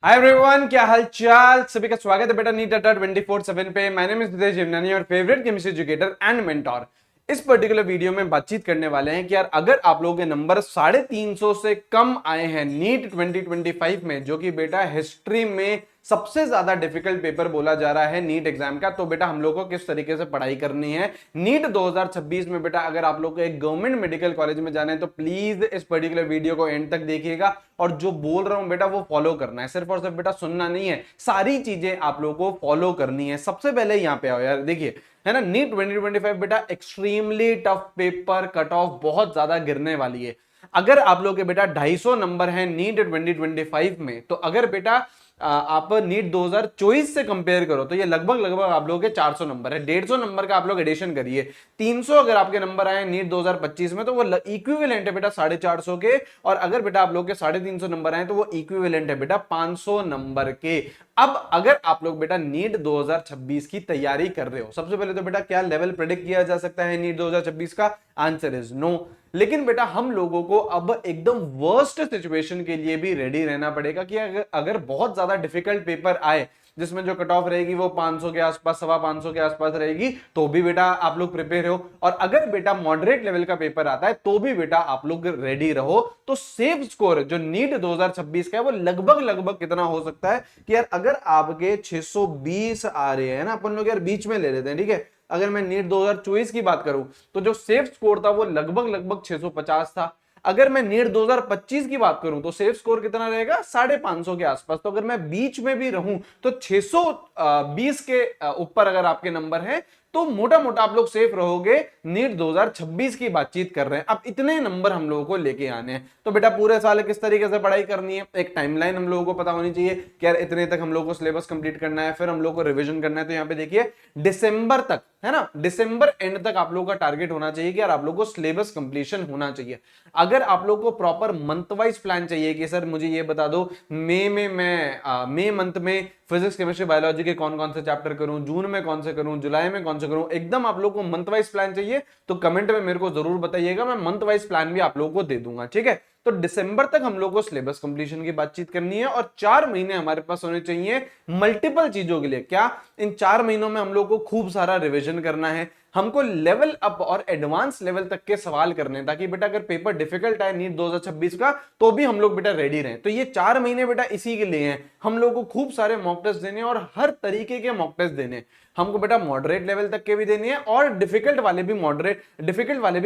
Hi everyone, क्या हाल चाल। सभी का स्वागत है बेटा नीट अड्डा 24/7 पे। माय नेम इज नितेश जिमनानी और favourite chemistry educator and mentor. इस पर्टिकुलर वीडियो में बातचीत करने वाले हैं कि यार अगर आप लोगों के नंबर 350 से कम आए हैं नीट 2025 में, जो कि बेटा हिस्ट्री में सबसे ज्यादा डिफिकल्ट पेपर बोला जा रहा है नीट एग्जाम का, तो बेटा हम लोग को किस तरीके से पढ़ाई करनी है नीट 2026 में। बेटा अगर आप लोग को एक गवर्नमेंट मेडिकल कॉलेज में जाना है तो प्लीज इस पर्टिकुलर वीडियो को एंड तक देखिएगा और जो बोल रहा हूं बेटा वो फॉलो करना है। सिर्फ और सिर्फ बेटा सुनना नहीं है, सारी चीजें आप लोग को फॉलो करनी है। सबसे पहले यहां पे आओ यार, देखिए है ना, नीट 2025 बेटा extremely tough paper, cut off बहुत ज्यादा गिरने वाली है। अगर आप लोग के बेटा 250 नंबर है नीट 2025 में, तो अगर बेटा आप नीट 2024 से कंपेयर करो तो ये लगभग लगभग आप लोगों के 400 नंबर है। 150 नंबर का आप लोग एडिशन करिए, 300 अगर आपके नंबर आए नीट 2025 में तो वो इक्विवेलेंट है बेटा 450 के। और अगर बेटा आप लोग के 350 नंबर आए तो वो इक्विवेलेंट है बेटा 500 नंबर के। अब अगर आप लोग बेटा नीट 2026 की तैयारी कर रहे हो, सबसे पहले तो बेटा क्या लेवल प्रेडिक्ट किया जा सकता है नीट 2026 का? Answer is no. लेकिन बेटा हम लोगों को अब एकदम वर्स्ट सिचुएशन के लिए भी रेडी रहना पड़ेगा कि अगर बहुत ज्यादा डिफिकल्ट पेपर आए जिसमें जो कट ऑफ रहेगी वो 500 के आसपास, 525 के आसपास रहेगी, तो भी बेटा आप लोग प्रिपेयर हो। और अगर बेटा मॉडरेट लेवल का पेपर आता है तो भी बेटा आप लोग रेडी रहो। तो सेफ स्कोर जो नीट 2026 का है वो लगभग लगभग कितना हो सकता है कि यार अगर आपके 620 आ रहे हैं ना, अपन लोग यार बीच में ले लेते हैं, ठीक है। अगर मैं नीट 2024 की बात करूं तो जो सेफ स्कोर था वो लगभग लगभग 650 था। अगर मैं नीट 2025 की बात करूं तो सेफ स्कोर कितना रहेगा? 550 के आसपास। तो अगर मैं बीच में भी रहूं तो 620 के ऊपर अगर आपके नंबर है तो मोटा मोटा आप लोग सेफ रहोगे। नीट 2026 की बातचीत कर रहे हैं, अब इतने नंबर हम लोगों को लेके आने हैं। तो बेटा पूरे साल किस तरीके से पढ़ाई करनी है, एक टाइमलाइन हम लोगों को पता होनी चाहिए कि यार इतने तक हम लोग को सिलेबस कंप्लीट करना है, फिर हम लोग को रिवीजन करना है। तो यहाँ पे देखिए दिसंबर तक, है ना, दिसंबर एंड तक आप लोगों का टारगेट होना चाहिए कि यार आप लोग को सिलेबस कंप्लीशन होना चाहिए। अगर आप लोग को प्रॉपर मंथ वाइज प्लान चाहिए कि सर मुझे ये बता दो मई में मैं मई मंथ में फिजिक्स केमिस्ट्री बायोलॉजी के कौन कौन से चैप्टर करूं, जून में कौन से करूं, जुलाई में कौन से करूं, एकदम आप लोग को मंथ वाइज प्लान चाहिए तो कमेंट में मेरे को जरूर बताइएगा, मैं मंथ वाइज प्लान भी आप लोगों को दे दूंगा, ठीक है। तो दिसंबर तक हम लोग को सिलेबस कंप्लीशन की बातचीत करनी है और 4 महीने हमारे पास होने चाहिए मल्टीपल चीजों के लिए। क्या इन 4 महीनों में हम लोग को खूब सारा रिवीजन करना है, हमको लेवल अप और एडवांस लेवल तक के सवाल करने हैं, ताकि बेटा अगर पेपर डिफिकल्ट आए नीट 2026 का तो भी हम लोग बेटा रेडी रहें। तो ये 4 महीने बेटा इसी के लिए हैं, हम लोग को खूब सारे मॉक टेस्ट देने और हर तरीके के मॉक टेस्ट देने। हमको बेटा मॉडरेट लेवल तक के भी देने हैं और डिफिकल्ट वाले भी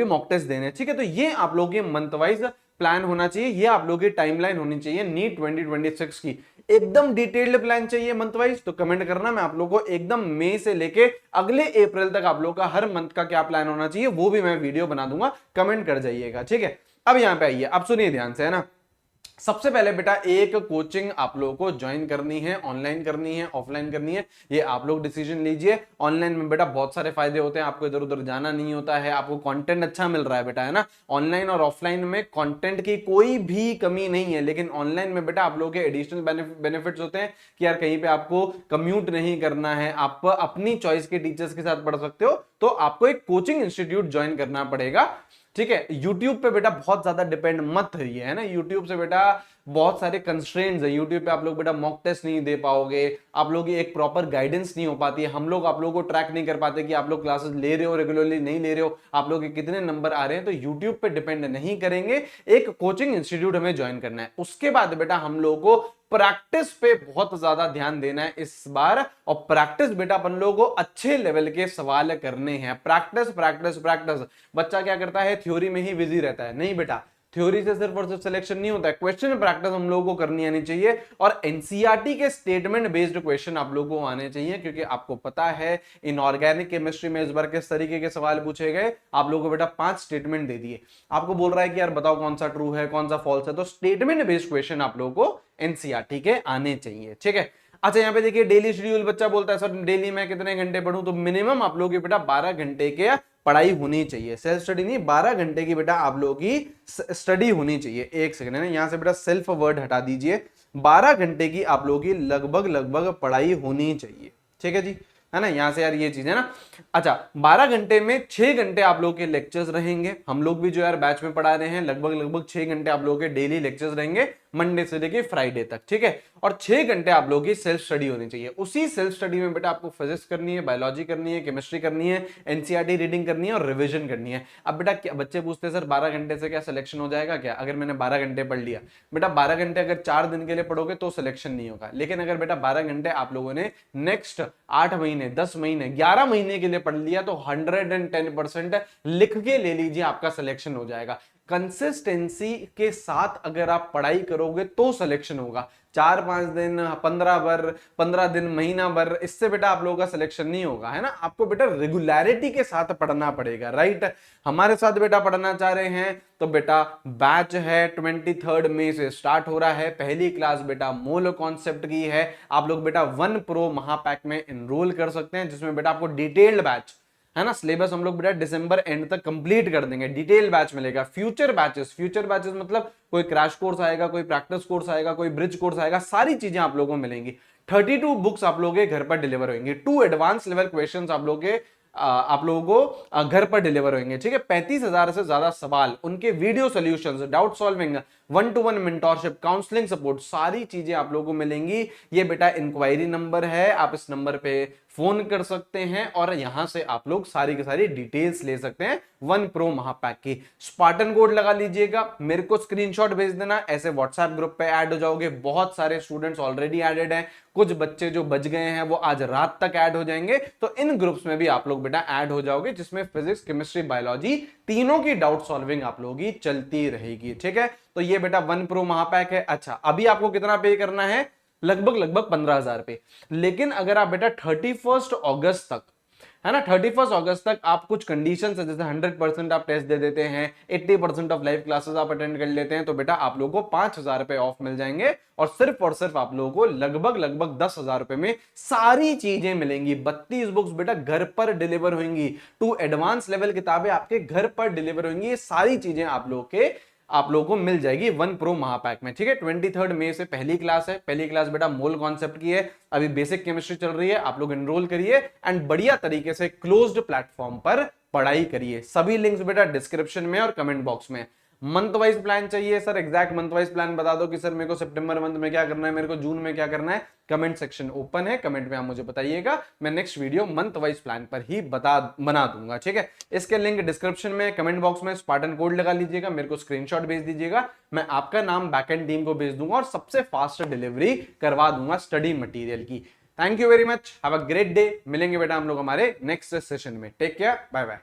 मॉक टेस्ट देने हैं, ठीक है। तो ये आप लोग के मंथ वाइज प्लान होना चाहिए, ये आप लोगों की टाइमलाइन होनी चाहिए नीट 2026 की। एकदम डिटेल्ड प्लान चाहिए मंथ वाइज तो कमेंट करना, मैं आप लोगों को एकदम मई से लेके अगले अप्रैल तक आप लोगों का हर मंथ का क्या प्लान होना चाहिए वो भी मैं वीडियो बना दूंगा, कमेंट कर जाइएगा, ठीक है। अब यहां पे आइए, अब सुनिए ध्यान से, है ना। सबसे पहले बेटा एक कोचिंग आप लोगों को ज्वाइन करनी है, ऑनलाइन करनी है, ऑफलाइन करनी है, ये आप लोग डिसीजन लीजिए। ऑनलाइन में बेटा बहुत सारे फायदे होते हैं, आपको इधर उधर जाना नहीं होता है, आपको कंटेंट अच्छा मिल रहा है बेटा, है ना। ऑनलाइन और ऑफलाइन में कंटेंट की कोई भी कमी नहीं है, लेकिन ऑनलाइन में बेटा आप लोगों के एडिशनल बेनिफिट्स होते हैं कि यार कहीं पे आपको कम्यूट नहीं करना है, आप अपनी चॉइस के टीचर्स के साथ पढ़ सकते हो। तो आपको एक कोचिंग इंस्टीट्यूट ज्वाइन करना पड़ेगा, ठीक है। यूट्यूब पे बेटा बहुत ज्यादा डिपेंड मत रहिए, है ना। यूट्यूब से बेटा बहुत सारे कंस्ट्रेंट्स है, यूट्यूब पे आप लोग बेटा मॉक टेस्ट नहीं दे पाओगे, आप लोग की एक प्रॉपर गाइडेंस नहीं हो पाती है, हम लोग आप लोगों को ट्रैक नहीं कर पाते कि आप लोग क्लासेस ले रहे हो रेगुलरली, नहीं ले रहे हो, आप लोग के कितने नंबर आ रहे हैं। तो यूट्यूब पे डिपेंड नहीं करेंगे, एक कोचिंग इंस्टीट्यूट हमें ज्वाइन करना है। उसके बाद बेटा हम लोग को प्रैक्टिस पे बहुत ज्यादा ध्यान देना है इस बार, और प्रैक्टिस बेटा अपन लोगों को अच्छे लेवल के सवाल करने हैं। Practice practice practice. बच्चा क्या करता है, थ्योरी में ही बिजी रहता है, नहीं बेटा, थ्योरी से सिर्फ और सिर्फ सिलेक्शन नहीं होता है, क्वेश्चन प्रैक्टिस हम लोगों को करनी आनी चाहिए। और एनसीईआरटी के स्टेटमेंट बेस्ड क्वेश्चन आप लोगों को आने चाहिए, क्योंकि आपको पता है इनऑर्गेनिक केमिस्ट्री में इस बार किस तरीके के सवाल पूछे गए। आप लोगों को बेटा 5 स्टेटमेंट दे दिए, आपको बोल रहा है कि यार बताओ कौन सा ट्रू है कौन सा फॉल्स है, तो स्टेटमेंट बेस्ड क्वेश्चन आप लोगों को एनसीईआरटी के आने चाहिए, ठीक है। अच्छा यहाँ पे देखिए डेली शेड्यूल, बच्चा बोलता है सर डेली मैं कितने घंटे पढ़ूं, तो मिनिमम आप लोगों की बेटा 12 घंटे के पढ़ाई होनी चाहिए, सेल्फ स्टडी नहीं, 12 घंटे की बेटा आप लोगों की स्टडी होनी चाहिए। एक सेकंड है ना, यहां से बेटा सेल्फ वर्ड हटा दीजिए, 12 घंटे की आप लोगों की लगभग लगभग पढ़ाई होनी चाहिए, ठीक है जी, है ना। यहाँ से यार ये चीज है ना। अच्छा, 12 घंटे में 6 घंटे आप लोगों के लेक्चर्स रहेंगे। हम लोग भी जो यार बैच में पढ़ा रहे हैं, लगभग 6 घंटे आप लोगों के डेली लेक्चर्स रहेंगे, मंडे से लेके फ्राइडे तक, ठीक है। और 6 घंटे आप लोगों की सेल्फ स्टडी होनी चाहिए। उसी सेल्फ स्टडी में बेटा आपको फिजिक्स करनी है, बायोलॉजी करनी है, केमिस्ट्री करनी है, एनसीईआरटी रीडिंग करनी है और रिविजन करनी है। अब बेटा क्या बच्चे पूछते हैं सर 12 घंटे से क्या सिलेक्शन हो जाएगा क्या, अगर मैंने 12 घंटे पढ़ लिया? बेटा 12 घंटे अगर 4 दिन के लिए पढ़ोगे तो सिलेक्शन नहीं होगा, लेकिन अगर बेटा 12 घंटे आप लोगों ने नेक्स्ट 8 महीने, 10 महीने, 11 महीने के लिए पढ़ लिया तो 110% लिख के ले लीजिए, आपका सिलेक्शन हो जाएगा। कंसिस्टेंसी के साथ अगर आप पढ़ाई करोगे तो सिलेक्शन होगा। 4-5 दिन, 15 दिन, महीना भर, इससे बेटा आप लोगों का सिलेक्शन नहीं होगा, है ना। आपको बेटा रेगुलरिटी के साथ पढ़ना पड़ेगा, राइट। हमारे साथ बेटा पढ़ना चाह रहे हैं तो बेटा बैच है 23 मई से स्टार्ट हो रहा है। पहली क्लास बेटा मोल कॉन्सेप्ट की है। आप लोग बेटा 1 प्रो महापैक में एनरोल कर सकते हैं, जिसमें बेटा आपको डिटेल्ड बैच, है ना, सिलेबस हम लोग बेटा दिसंबर एंड तक कंप्लीट कर देंगे, डिटेल बैच मिलेगा। फ्यूचर बैचेस मतलब कोई क्रैश कोर्स आएगा, कोई प्रैक्टिस कोर्स आएगा, कोई ब्रिज कोर्स आएगा, सारी चीजें आप लोगों को मिलेंगी। 32 बुक्स आप लोगों के घर पर डिलीवर होंगे, 2 एडवांस लेवल क्वेश्चंस आप लोगों को घर पर डिलीवर होंगे, ठीक है। 35,000 से ज्यादा सवाल, उनके video solutions, doubt solving, 1-to-1 mentorship, counselling support, सारी चीजें आप लोगों को मिलेंगी। ये बेटा इंक्वायरी नंबर है, आप इस नंबर पे फोन कर सकते हैं और यहां से आप लोग सारी की सारी डिटेल्स ले सकते हैं 1 प्रो महापैक की। स्पार्टन कोड लगा लीजिएगा, मेरे को स्क्रीनशॉट भेज देना, ऐसे व्हाट्सएप ग्रुप पे ऐड हो जाओगे। बहुत सारे स्टूडेंट्स ऑलरेडी एडेड हैं, कुछ बच्चे जो बच गए हैं वो आज रात तक ऐड हो जाएंगे, तो इन ग्रुप्स में भी आप लोग बेटा ऐड हो जाओगे, जिसमें फिजिक्स, केमिस्ट्री, बायोलॉजी तीनों की डाउट सॉल्विंग आप लोगों की चलती रहेगी, ठीक है। तो ये बेटा 1 प्रो महापैक है। अच्छा, अभी आपको कितना पे करना है? लगभग 15,000 पे। लेकिन अगर आप बेटा 31 अगस्त तक, है ना, 31 अगस्त तक आप कुछ कंडीशन है, जैसे 100% आप टेस्ट दे देते हैं, 80% ऑफ लाइव क्लासेस आप अटेंड कर लेते हैं, तो बेटा आप लोगों को 5,000 रुपए ऑफ मिल जाएंगे और सिर्फ आप लोगों को लगभग 10,000 रुपए में सारी चीजें मिलेंगी। 32 बुक्स बेटा घर पर डिलीवर होंगी, 2 एडवांस लेवल किताबें आपके घर पर डिलीवर होंगी। ये सारी चीजें आप लोगों को मिल जाएगी 1 प्रो महापैक में, ठीक है। 23 मई से पहली क्लास है। पहली क्लास बेटा मोल कॉन्सेप्ट की है, अभी बेसिक केमिस्ट्री चल रही है, आप लोग एनरोल करिए एंड बढ़िया तरीके से क्लोज्ड प्लेटफॉर्म पर पढ़ाई करिए। सभी लिंक्स बेटा डिस्क्रिप्शन में और कमेंट बॉक्स में। मंथ वाइज प्लान चाहिए sir, exact month wise plan बता दो कि सर मेरे को सितंबर मंथ में क्या करना है, मेरे को जून में क्या करना है। कमेंट सेक्शन ओपन है, कमेंट में आप मुझे बताइएगा, मैं next video month wise plan पर ही बना दूंगा, ठीक है। इसके लिंक डिस्क्रिप्शन में, कमेंट बॉक्स में स्पार्टन कोड लगा लीजिएगा, मेरे को स्क्रीनशॉट भेज दीजिएगा, मैं आपका नाम बैकएंड टीम को भेज दूंगा और सबसे फास्ट डिलीवरी करवा दूंगा स्टडी मटेरियल की। Thank you very much, have a great day. मिलेंगे बेटा हम लोग हमारे नेक्स्ट सेशन में। Take care, bye bye.